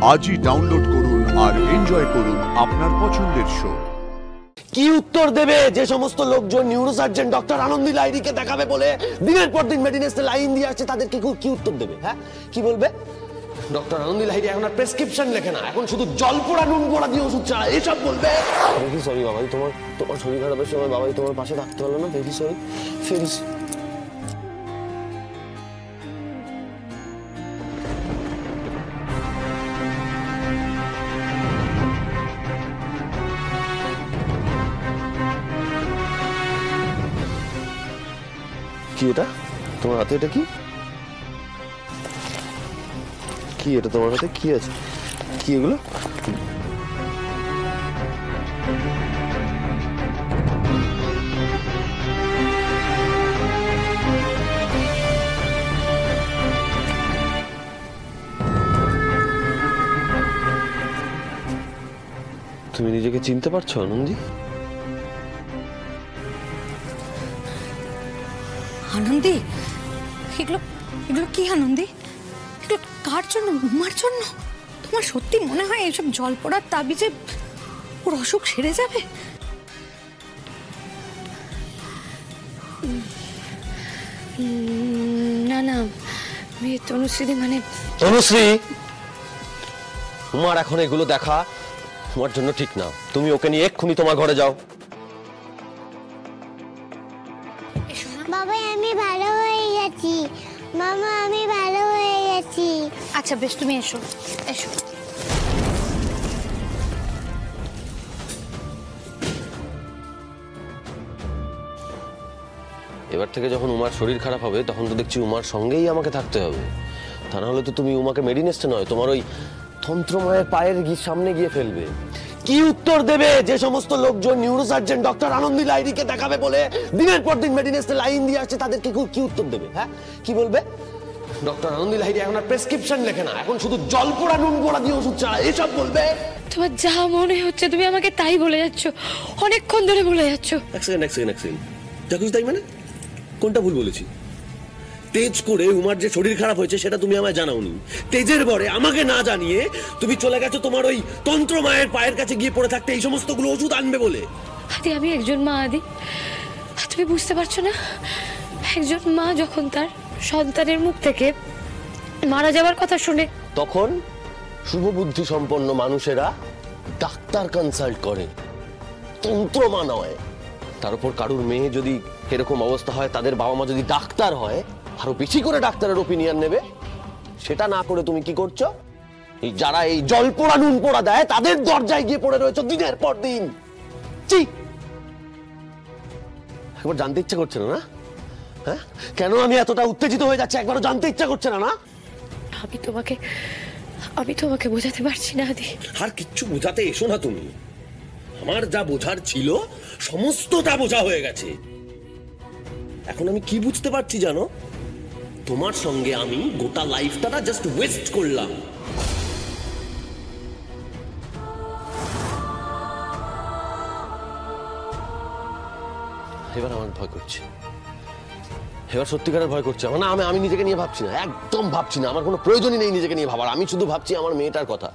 আজই ডাউনলোড করুন আর এনজয় করুন আপনার পছন্দের শো। কি উত্তর দেবে যে সমস্ত লোকজন নিউরোসার্জন ডক্টর আনন্দী লাহিড়ীকে দেখাবে বলে দিনের পর দিন মেডিনেসে লাইন দিয়ে আসছে, তাদেরকে কি উত্তর দেবে? হ্যাঁ, কি বলবে? ডক্টর আনন্দী লাহিড়ী এখন আর প্রেসক্রিপশন লেখে না, এখন শুধু জল পোড়া নুন পোড়া দিয়ে ওষুধ ছাড়া এসব বলবে। ভেরি সরি বাবাই, তোমার শরীর খারাপের সময় বাবাই তোমার পাশে থাকতে পারলো না। Very sorry. কি এটা তোমার হাতে? এটা কি কি এটা তোমার হাতে? কি আছে? কি এগুলো? তুমি নিজেকে চিনতে পারছো আনন্দী? আনন্দী, এগুলো কি আনন্দী? এগুলো কার জন্য? উমার জন্য? তোমার সত্যি মনে হয় এইসব জল পড়ার তাবিজে ওর অসুখ সেরে যাবে? না না, তনুশ্রী, মানে তনুশ্রী, উমার এখন এগুলো দেখা তোমার জন্য ঠিক না। তুমি ওকে নিয়ে এক্ষুনি তোমার ঘরে যাও। বাবা, আমি ভালো হয়ে গেছি। মামা, আমি ভালো হয়ে গেছি। আচ্ছা বেশ, তুমি এসো। এবার থেকে যখন উমার শরীর খারাপ হবে তখন তো দেখছি উমার সঙ্গেই আমাকে থাকতে হবে। তা না হলে তো তুমি উমাকে মেডিনেসে নয়, তোমার ওই তন্ত্রমায়ের পায়ের সামনে গিয়ে ফেলবে। কি উত্তর দেবে যে সমস্ত লোকজন নিউরোসার্জন ডক্টর আনন্দী লাহিড়ীকে দেখাবে বলে দিনের পর দিন মেডিনেসে লাইন দিয়ে আসছে, তাদেরকে কি উত্তর দেবে? হ্যাঁ, কি বলবে? ডক্টর আনন্দী লাহিড়ী এখন আর প্রেসক্রিপশন লেখে না, এখন শুধু জল পোড়া নুন পোড়া দিয়ে ওষুধ ছাড়া এসব বলবে। তোমার যা মনে হচ্ছে তুমি আমাকে তাই বলে যাচ্ছ, অনেকক্ষণ ধরে বলে যাচ্ছ। এক সেকেন্ড, যা কিছু তাই মানে কোনটা ভুল বলেছি? তেজ করে উমার যে শরীর খারাপ হয়েছে সেটা তুমি আমায় জানাওনি। তেজের পরে আমাকে না জানিয়ে তুমি চলে গেছো তোমার ওই তন্ত্র মায়ের পায়ের কাছে গিয়ে পড়ে থাকতে এই সমস্তগুলো ওষুধ আনবে বলে। আদি, আমি একজন মা। আদি, তুমি বুঝতে পারছো না? একজন মা যখন তার সন্তানের মুখ থেকে মারা যাওয়ার কথা শুনে তখন শুভবুদ্ধি সম্পন্ন মানুষেরা ডাক্তার কনসাল্ট করে, তন্ত্রমা নয়। তার উপর কারুর মেয়ে যদি এরকম অবস্থা হয়, তাদের বাবা মা যদি ডাক্তার হয়, আরো বেশি করে ডাক্তারের ওপিনিয়ন নেবে। সেটা না করে তুমি কি করছো? এই যারা এই জল পোড়া নুন পোড়া দেয় তাদের দরজায় গিয়ে পড়ে রয়েছে দিনের পর দিন। একবার জানতে ইচ্ছা করছে না? হ্যাঁ, কেন আমি এতটা উত্তেজিত হয়ে যাচ্ছে একবারও জানতে ইচ্ছা করছে না? আমি তোমাকে বোঝাতে পারছি না আদি। আর কিচ্ছু বোঝাতে এসো না তুমি। আমার যা বোঝার ছিল সমস্তটা বোঝা হয়ে গেছে। এখন আমি কি বুঝতে পারছি জানো? তোমার সঙ্গে আমি গোটা লাইফটা জাস্ট ওয়েস্ট করলাম। এবার আমার ভয় করছে, এবার সত্যিকারের ভয় করছে। না, আমি নিজেকে নিয়ে ভাবছি না, একদম ভাবছি না। আমার কোনো প্রয়োজনই নেই নিজেকে নিয়ে ভাবার। আমি শুধু ভাবছি আমার মেয়েটার কথা।